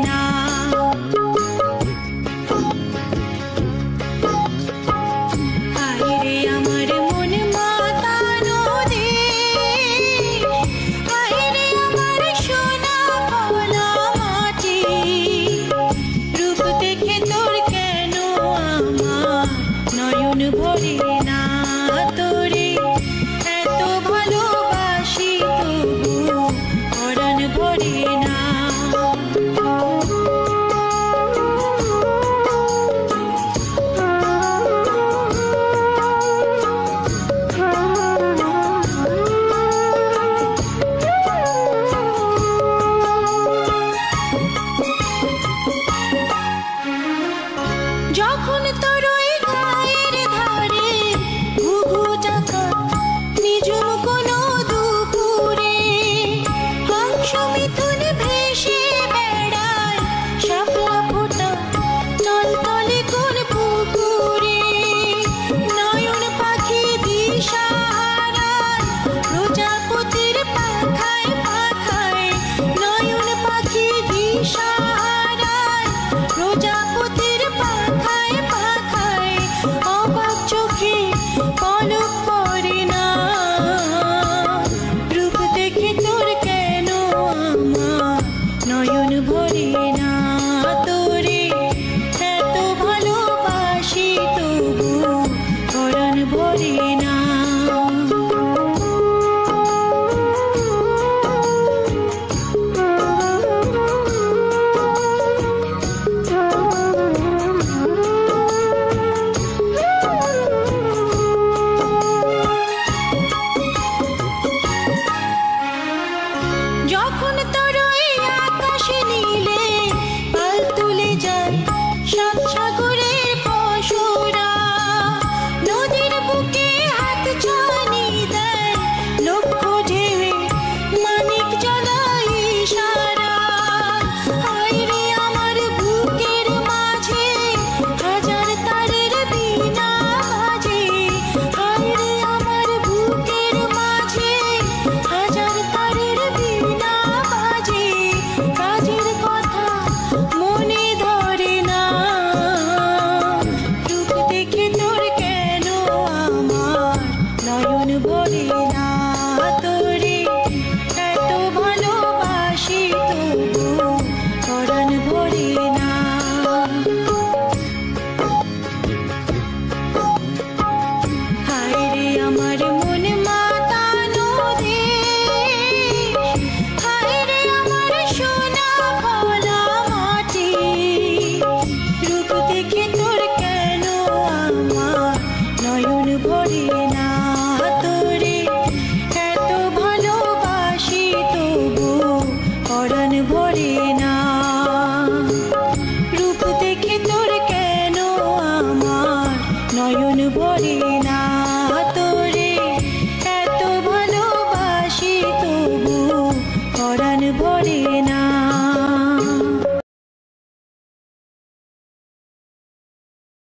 না। হায়রে আমার মন মাতানো দেশ, হায়রে আমার সোনা ভোলা মাটি, রূপ দেখে তোর কেন আমার নয়ন ভরে না। তোরে এত ভালোবাসি তবু পরাণ ভরে না। যখন তোর ওই গায়ের ধারে ঘুঘু ডাকা নিজুম কোনো দুপুরে, হংস মিথুন ভেসে বেড়ায় শাপলা ফোটা টলটলে কোন পুকুরে, নয়ন পাখি দিশাহারায় প্রজাপতির পাখায় পাখায়, নয়ন পাখি দিশাহারায় প্রজাপতির পাখায় পাখায়, অবাক চোখে পলক পড়ে না। রূপ দেখে তোর কেন আমার নয়ন ভরে না।